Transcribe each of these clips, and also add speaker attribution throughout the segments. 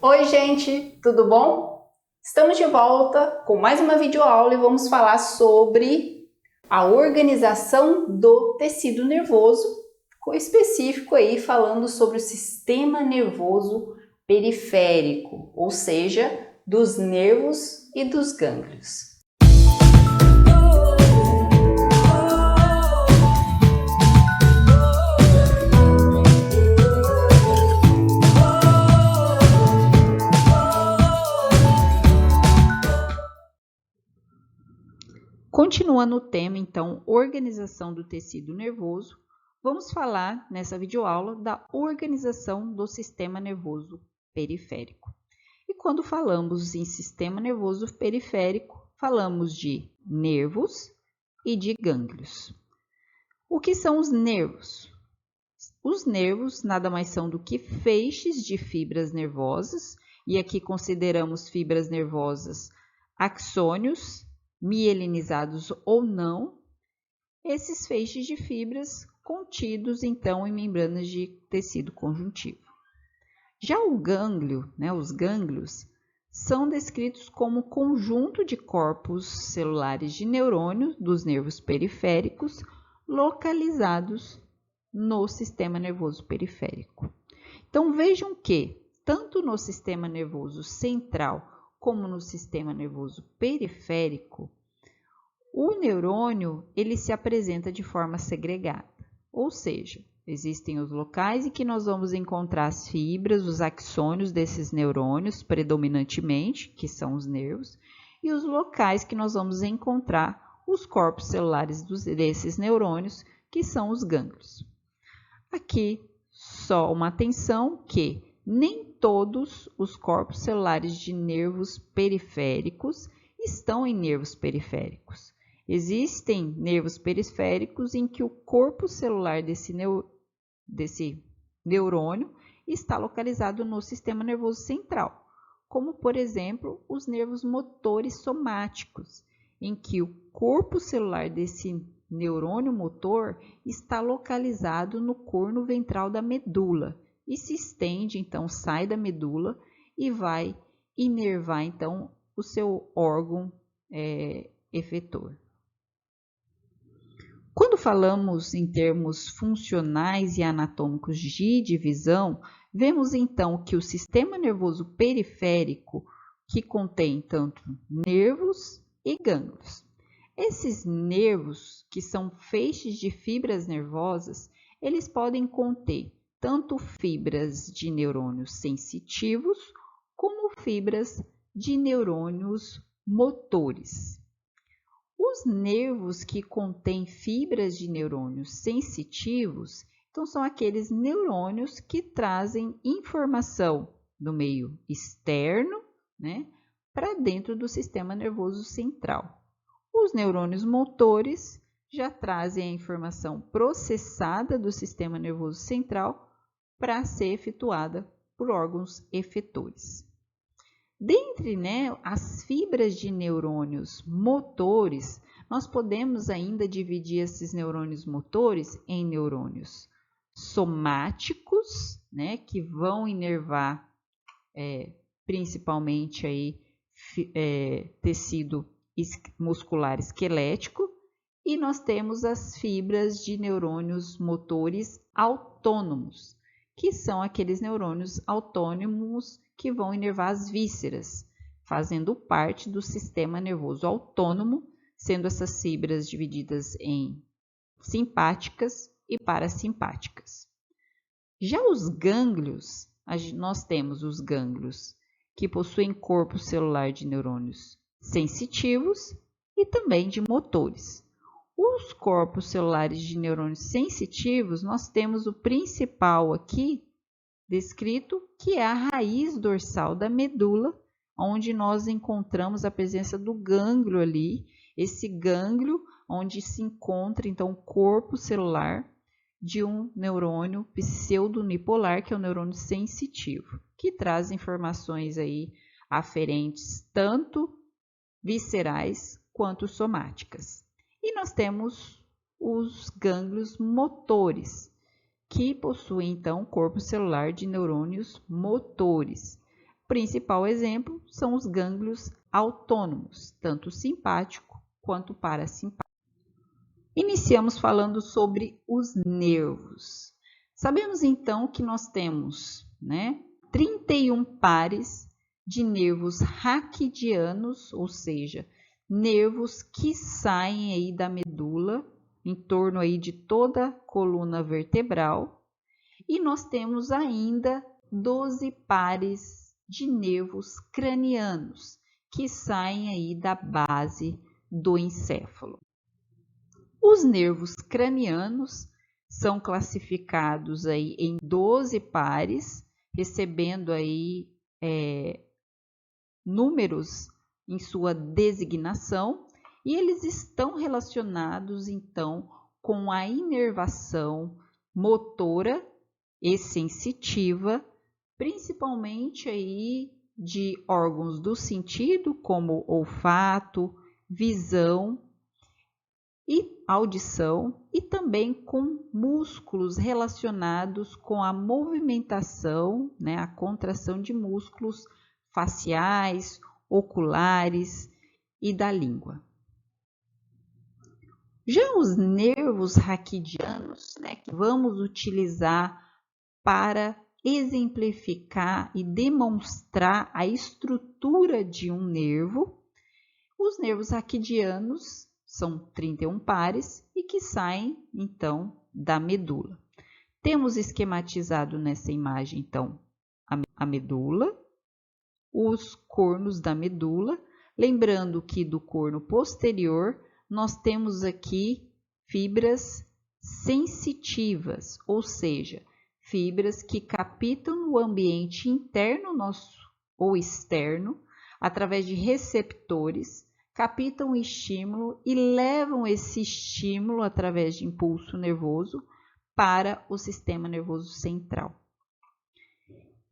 Speaker 1: Oi, gente, tudo bom? Estamos de volta com mais uma videoaula e vamos falar sobre a organização do tecido nervoso, com específico aí falando sobre o sistema nervoso periférico, ou seja, dos nervos e dos gânglios. Continuando o tema, então, organização do tecido nervoso, vamos falar nessa videoaula da organização do sistema nervoso periférico. E quando falamos em sistema nervoso periférico, falamos de nervos e de gânglios. O que são os nervos? Os nervos nada mais são do que feixes de fibras nervosas, e aqui consideramos fibras nervosas axônios, mielinizados ou não, esses feixes de fibras contidos então em membranas de tecido conjuntivo. Já o gânglio, os gânglios, são descritos como conjunto de corpos celulares de neurônios dos nervos periféricos localizados no sistema nervoso periférico. Então vejam que, tanto no sistema nervoso central como no sistema nervoso periférico, o neurônio ele se apresenta de forma segregada, ou seja, existem os locais em que nós vamos encontrar as fibras, os axônios desses neurônios predominantemente, que são os nervos, e os locais que nós vamos encontrar os corpos celulares desses neurônios, que são os gânglios. Aqui só uma atenção que nem todos os corpos celulares de nervos periféricos estão em nervos periféricos. Existem nervos periféricos em que o corpo celular desse neurônio está localizado no sistema nervoso central, como, por exemplo, os nervos motores somáticos, em que o corpo celular desse neurônio motor está localizado no corno ventral da medula e se estende, então sai da medula e vai inervar então o seu órgão efetor. Quando falamos em termos funcionais e anatômicos de divisão, vemos então que o sistema nervoso periférico, que contém tanto nervos e gânglios. Esses nervos, que são feixes de fibras nervosas, eles podem conter tanto fibras de neurônios sensitivos, como fibras de neurônios motores. Os nervos que contêm fibras de neurônios sensitivos, então são aqueles neurônios que trazem informação do meio externo, para dentro do sistema nervoso central. Os neurônios motores já trazem a informação processada do sistema nervoso central para ser efetuada por órgãos efetores. Dentre as fibras de neurônios motores, nós podemos ainda dividir esses neurônios motores em neurônios somáticos, que vão inervar principalmente aí, tecido muscular esquelético, e nós temos as fibras de neurônios motores autônomos, que são aqueles neurônios autônomos que vão inervar as vísceras, fazendo parte do sistema nervoso autônomo, sendo essas fibras divididas em simpáticas e parasimpáticas. Já os gânglios, nós temos os gânglios que possuem corpo celular de neurônios sensitivos e também de motores. Os corpos celulares de neurônios sensitivos, nós temos o principal aqui descrito, que é a raiz dorsal da medula, onde nós encontramos a presença do gânglio ali, esse gânglio onde se encontra então o corpo celular de um neurônio pseudonipolar, que é o neurônio sensitivo, que traz informações aí aferentes tanto viscerais quanto somáticas. E nós temos os gânglios motores, que possuem então corpo celular de neurônios motores. principal exemplo são os gânglios autônomos, tanto simpático quanto parasimpático. Iniciamos falando sobre os nervos. Sabemos então que nós temos, 31 pares de nervos raquidianos, ou seja, nervos que saem aí da medula, em torno aí de toda a coluna vertebral, e nós temos ainda 12 pares de nervos cranianos, que saem aí da base do encéfalo. Os nervos cranianos são classificados aí em 12 pares, recebendo aí números em sua designação, e eles estão relacionados então com a inervação motora e sensitiva, principalmente aí de órgãos do sentido, como olfato, visão e audição, e também com músculos relacionados com a movimentação, a contração de músculos faciais, oculares e da língua. Já os nervos raquidianos, que vamos utilizar para exemplificar e demonstrar a estrutura de um nervo, os nervos raquidianos são 31 pares e que saem, então, da medula. Temos esquematizado nessa imagem, então, a medula, os cornos da medula, lembrando que do corno posterior nós temos aqui fibras sensitivas, ou seja, fibras que captam no ambiente interno nosso ou externo, através de receptores, captam o estímulo e levam esse estímulo através de impulso nervoso para o sistema nervoso central.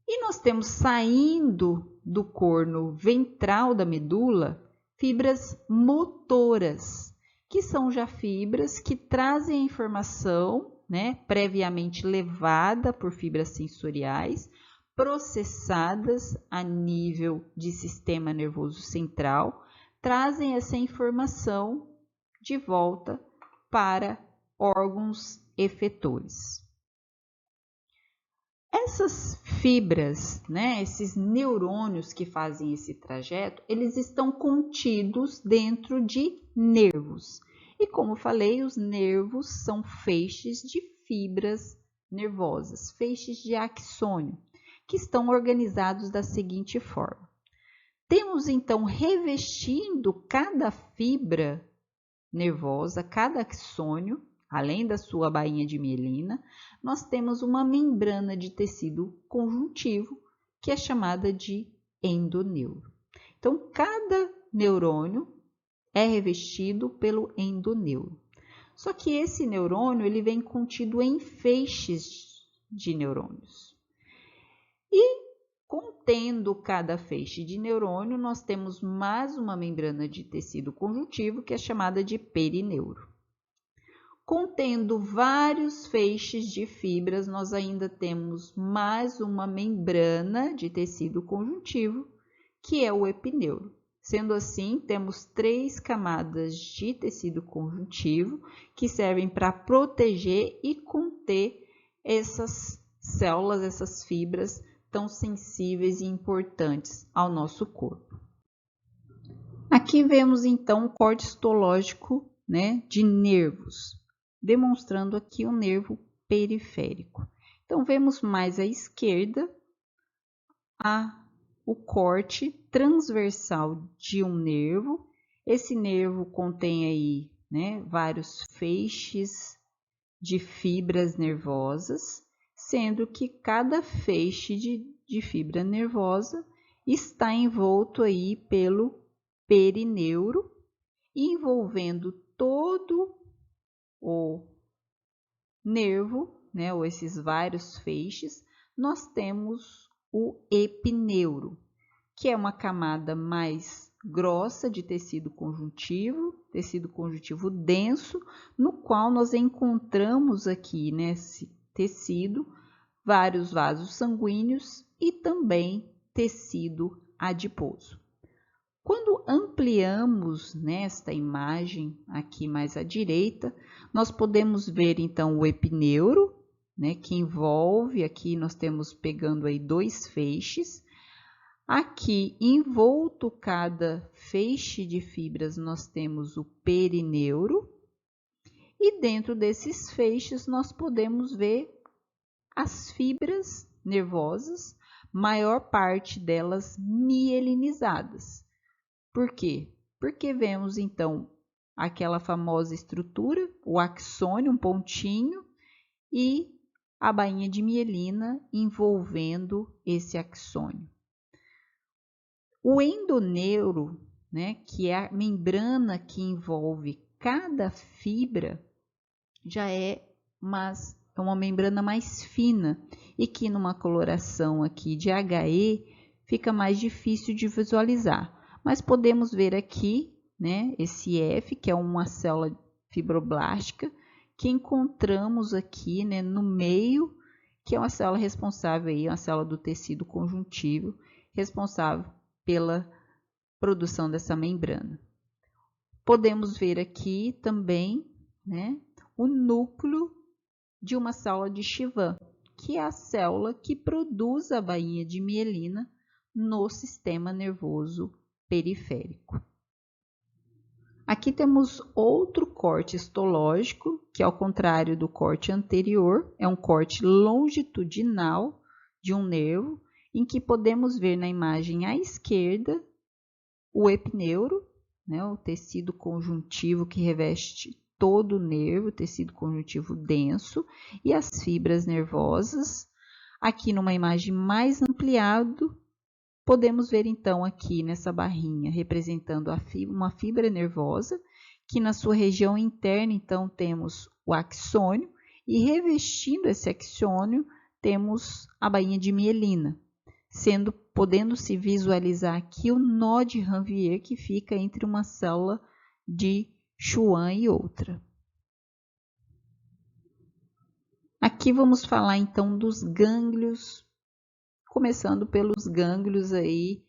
Speaker 1: E nós temos saindo do corno ventral da medula fibras motoras, que são já fibras que trazem a informação, previamente levada por fibras sensoriais, processadas a nível de sistema nervoso central, trazem essa informação de volta para órgãos efetores. Essas fibras, esses neurônios que fazem esse trajeto, eles estão contidos dentro de nervos. E como falei, os nervos são feixes de fibras nervosas, feixes de axônio, que estão organizados da seguinte forma. Temos então revestindo cada fibra nervosa, cada axônio, além da sua bainha de mielina, nós temos uma membrana de tecido conjuntivo, que é chamada de endoneuro. Então, cada neurônio é revestido pelo endoneuro. Só que esse neurônio ele vem contido em feixes de neurônios. E contendo cada feixe de neurônio, nós temos mais uma membrana de tecido conjuntivo, que é chamada de perineuro. Contendo vários feixes de fibras, nós ainda temos mais uma membrana de tecido conjuntivo, que é o epineuro. Sendo assim, temos 3 camadas de tecido conjuntivo que servem para proteger e conter essas células, essas fibras tão sensíveis e importantes ao nosso corpo. Aqui vemos então o córtex histológico, de nervos, demonstrando aqui o nervo periférico. Então, vemos mais à esquerda o corte transversal de um nervo. Esse nervo contém aí, vários feixes de fibras nervosas, sendo que cada feixe de fibra nervosa está envolto aí pelo perineuro, envolvendo todo o nervo, ou esses vários feixes, nós temos o epineuro, que é uma camada mais grossa de tecido conjuntivo denso, no qual nós encontramos aqui nesse tecido vários vasos sanguíneos e também tecido adiposo. Quando ampliamos nesta imagem aqui mais à direita, nós podemos ver então o epineuro, né, que envolve, aqui nós temos pegando aí 2 feixes. Aqui, envolto cada feixe de fibras, nós temos o perineuro. E dentro desses feixes, nós podemos ver as fibras nervosas, maior parte delas mielinizadas. Por quê? Porque vemos, então, aquela famosa estrutura, o axônio, um pontinho, e a bainha de mielina envolvendo esse axônio. O endoneuro, né, que é a membrana que envolve cada fibra, já é uma membrana mais fina e que numa coloração aqui de HE fica mais difícil de visualizar. Mas podemos ver aqui, né, esse F, que é uma célula fibroblástica, que encontramos aqui, né, no meio, que é uma célula responsável aí, uma célula do tecido conjuntivo, responsável pela produção dessa membrana. Podemos ver aqui também, né, o núcleo de uma célula de Schwann, que é a célula que produz a bainha de mielina no sistema nervoso periférico. Aqui temos outro corte histológico, que ao contrário do corte anterior, é um corte longitudinal de um nervo, em que podemos ver na imagem à esquerda o epineuro, né, o tecido conjuntivo que reveste todo o nervo, tecido conjuntivo denso, e as fibras nervosas. Aqui numa imagem mais ampliada, podemos ver então aqui nessa barrinha representando uma fibra nervosa, que na sua região interna então temos o axônio, e revestindo esse axônio temos a bainha de mielina, podendo-se visualizar aqui o nó de Ranvier que fica entre uma célula de Schwann e outra. Aqui vamos falar então dos gânglios, começando pelos gânglios aí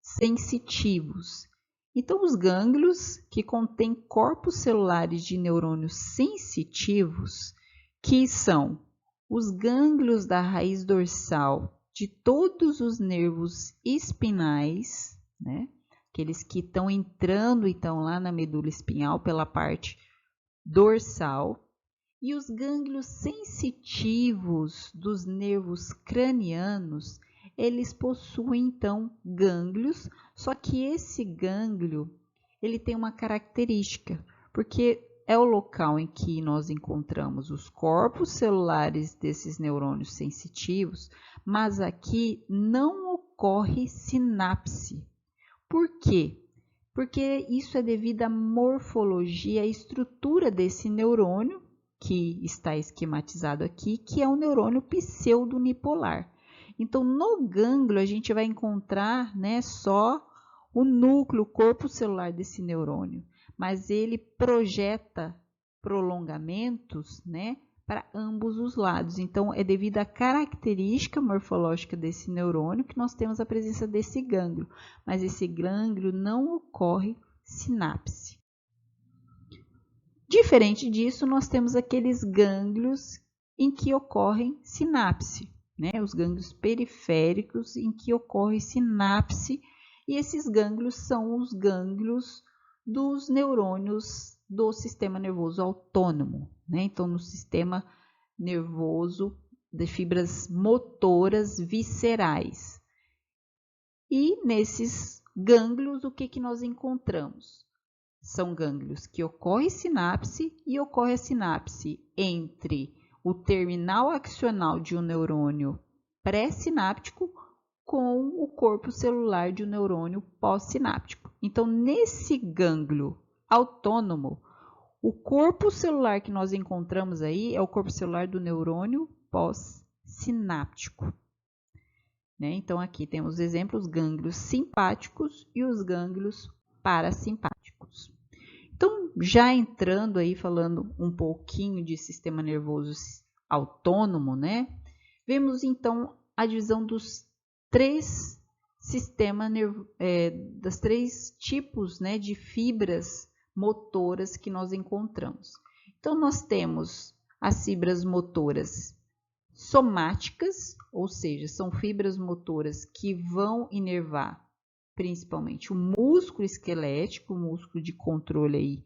Speaker 1: sensitivos. Então, os gânglios que contêm corpos celulares de neurônios sensitivos, que são os gânglios da raiz dorsal de todos os nervos espinais, né? Aqueles que estão entrando então lá na medula espinhal pela parte dorsal, e os gânglios sensitivos dos nervos cranianos, eles possuem então gânglios, só que esse gânglio, ele tem uma característica, porque é o local em que nós encontramos os corpos celulares desses neurônios sensitivos, mas aqui não ocorre sinapse. Por quê? Porque isso é devido à morfologia, à estrutura desse neurônio, que está esquematizado aqui, que é o neurônio pseudonipolar. Então, no gânglio, a gente vai encontrar, né, só o núcleo, o corpo celular desse neurônio, mas ele projeta prolongamentos, né, para ambos os lados. Então, é devido à característica morfológica desse neurônio que nós temos a presença desse gânglio, mas esse gânglio não ocorre sinapse. Diferente disso, nós temos aqueles gânglios em que ocorrem sinapse, né? Os gânglios periféricos em que ocorre sinapse, e esses gânglios são os gânglios dos neurônios do sistema nervoso autônomo, né? Então, no sistema nervoso de fibras motoras viscerais. E nesses gânglios, o que nós encontramos? São gânglios que ocorre sinapse, e ocorre a sinapse entre o terminal axonal de um neurônio pré-sináptico com o corpo celular de um neurônio pós-sináptico. Então, nesse gânglio autônomo, o corpo celular que nós encontramos aí é o corpo celular do neurônio pós-sináptico, né? Então, aqui temos exemplos: gânglios simpáticos e os gânglios parasimpáticos. Então, já entrando aí, falando um pouquinho de sistema nervoso autônomo, né? Vemos então a divisão dos das três tipos, né, de fibras motoras que nós encontramos. Então, nós temos as fibras motoras somáticas, ou seja, são fibras motoras que vão inervar principalmente o músculo esquelético, o músculo de controle aí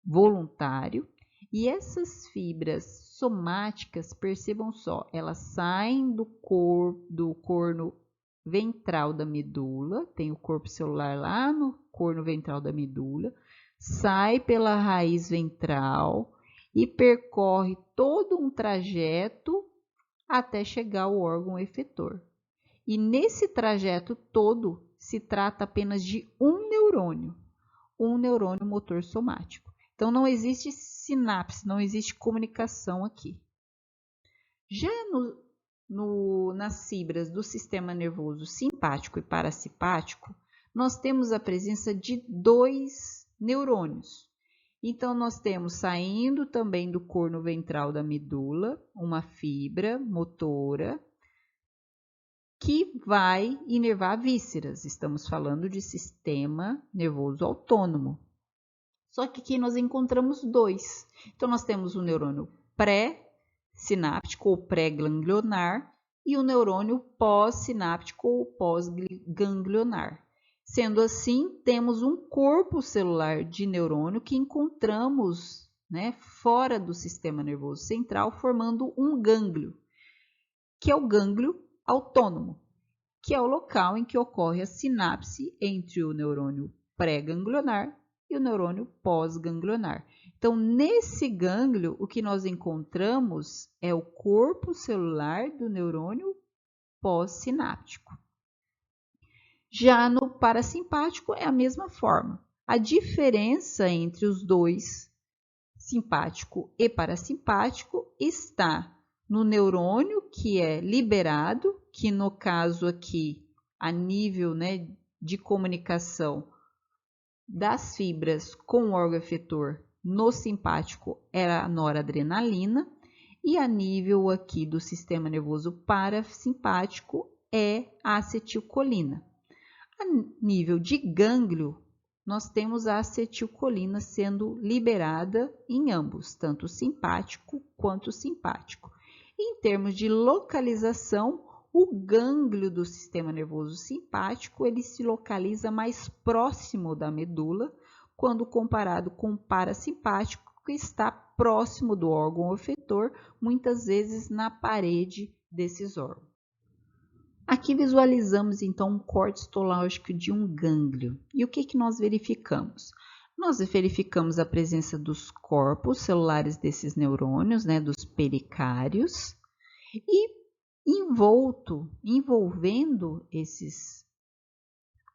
Speaker 1: voluntário. E essas fibras somáticas, percebam só, elas saem do corno ventral da medula, tem o corpo celular lá no corno ventral da medula, sai pela raiz ventral e percorre todo um trajeto até chegar ao órgão efetor. E nesse trajeto todo se trata apenas de um neurônio motor somático. Então, não existe sinapse, não existe comunicação aqui. Já nas fibras do sistema nervoso simpático e parasimpático, nós temos a presença de 2 neurônios. Então, nós temos saindo também do corno ventral da medula, uma fibra motora que vai inervar vísceras. Estamos falando de sistema nervoso autônomo. Só que aqui nós encontramos 2. Então, nós temos o neurônio pré-sináptico ou pré-ganglionar e o neurônio pós-sináptico ou pós-ganglionar. Sendo assim, temos um corpo celular de neurônio que encontramos, né, fora do sistema nervoso central, formando um gânglio, que é o gânglio autônomo, que é o local em que ocorre a sinapse entre o neurônio pré-ganglionar e o neurônio pós-ganglionar. Então, nesse gânglio, o que nós encontramos é o corpo celular do neurônio pós-sináptico. Já no parasimpático é a mesma forma. A diferença entre os dois, simpático e parasimpático, está no neurônio que é liberado, que no caso aqui, a nível, né, de comunicação das fibras com o órgão efetor no simpático era a noradrenalina, e a nível aqui do sistema nervoso parasimpático é a acetilcolina. A nível de gânglio, nós temos a acetilcolina sendo liberada em ambos, tanto simpático quanto simpático. Em termos de localização, o gânglio do sistema nervoso simpático ele se localiza mais próximo da medula, quando comparado com o parasimpático, que está próximo do órgão efetor, muitas vezes na parede desses órgãos. Aqui visualizamos então um corte histológico de um gânglio. E o que nós verificamos? Nós verificamos a presença dos corpos celulares desses neurônios, né, dos pericários, e envolvendo esses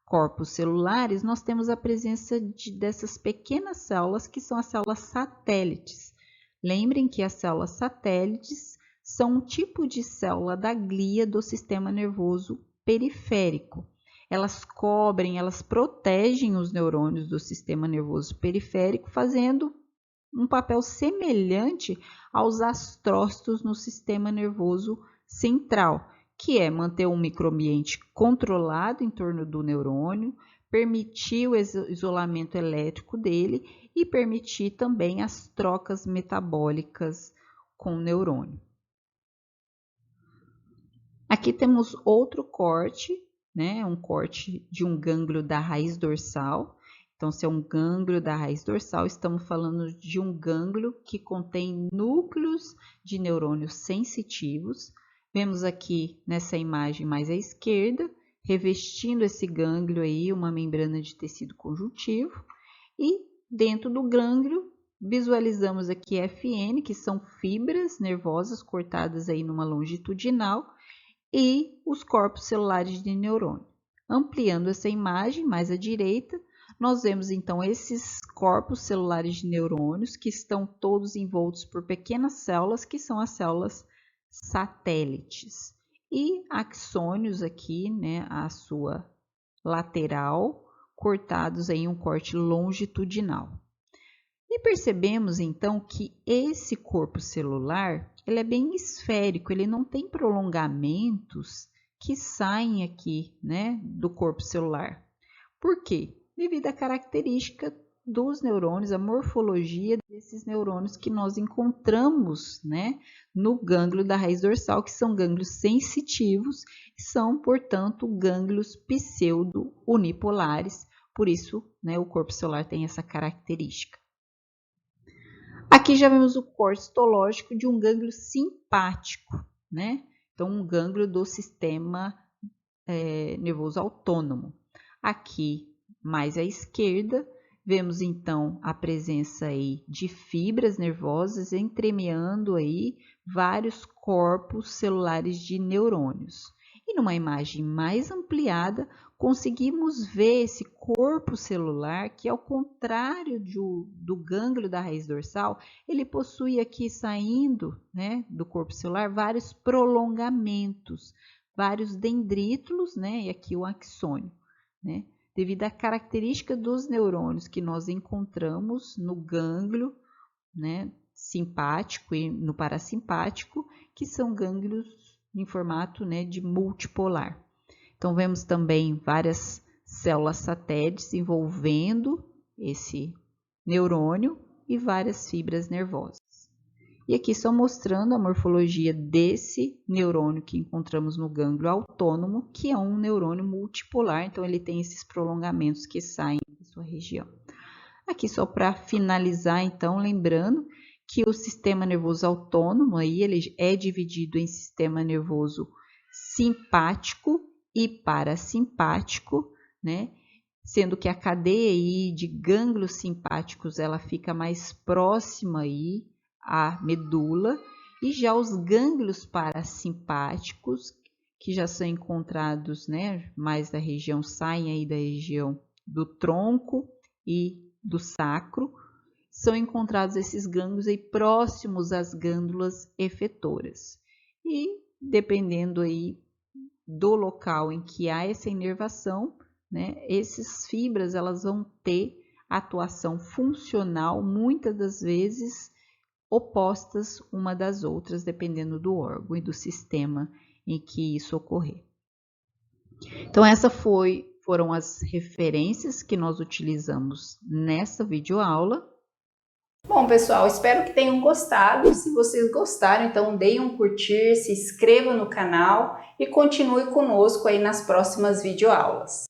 Speaker 1: corpos celulares, nós temos a presença dessas pequenas células que são as células satélites. Lembrem que as células satélites são um tipo de célula da glia do sistema nervoso periférico. Elas cobrem, elas protegem os neurônios do sistema nervoso periférico, fazendo um papel semelhante aos astrócitos no sistema nervoso central, que é manter um microambiente controlado em torno do neurônio, permitir o isolamento elétrico dele e permitir também as trocas metabólicas com o neurônio. Aqui temos outro corte, né? Um corte de um gânglio da raiz dorsal. Então, se é um gânglio da raiz dorsal, estamos falando de um gânglio que contém núcleos de neurônios sensitivos. Vemos aqui nessa imagem mais à esquerda, revestindo esse gânglio aí, uma membrana de tecido conjuntivo. E dentro do gânglio, visualizamos aqui FN, que são fibras nervosas cortadas aí numa longitudinal, e os corpos celulares de neurônio. Ampliando essa imagem mais à direita, nós vemos então esses corpos celulares de neurônios que estão todos envoltos por pequenas células, que são as células satélites. E axônios aqui, né, a sua lateral, cortados em um corte longitudinal. E percebemos então que esse corpo celular ele é bem esférico, ele não tem prolongamentos que saem aqui, né, do corpo celular. Por quê? Devido à característica dos neurônios, a morfologia desses neurônios que nós encontramos, né, no gânglio da raiz dorsal, que são gânglios sensitivos, são, portanto, gânglios pseudo-unipolares, por isso, né, o corpo celular tem essa característica. Aqui já vemos o corte histológico de um gânglio simpático, né? Então, um gânglio do sistema nervoso autônomo. Aqui, mais à esquerda, vemos então a presença aí de fibras nervosas entremeando aí vários corpos celulares de neurônios. E numa imagem mais ampliada, conseguimos ver esse corpo celular que, ao contrário do gânglio da raiz dorsal, ele possui aqui saindo, né, do corpo celular vários prolongamentos, vários dendrítulos, né, e aqui o axônio, né, devido à característica dos neurônios que nós encontramos no gânglio, né, simpático e no parasimpático, que são gânglios em formato, né, de multipolar. Então, vemos também várias células satélites envolvendo esse neurônio e várias fibras nervosas. E aqui só mostrando a morfologia desse neurônio que encontramos no gânglio autônomo, que é um neurônio multipolar, então ele tem esses prolongamentos que saem da sua região. Aqui só para finalizar, então, lembrando que o sistema nervoso autônomo aí, ele é dividido em sistema nervoso simpático e parasimpático, né? Sendo que a cadeia aí de gânglios simpáticos ela fica mais próxima aí à medula, e já os gânglios parasimpáticos, que já são encontrados, né, mais da região, saem aí da região do tronco e do sacro, são encontrados esses gânglios aí próximos às glândulas efetoras. E dependendo aí do local em que há essa inervação, né, essas fibras elas vão ter atuação funcional, muitas das vezes opostas uma das outras, dependendo do órgão e do sistema em que isso ocorrer. Então, essas foram as referências que nós utilizamos nessa videoaula.
Speaker 2: Bom, pessoal, espero que tenham gostado. Se vocês gostaram, então deem um curtir, se inscrevam no canal e continue conosco aí nas próximas videoaulas.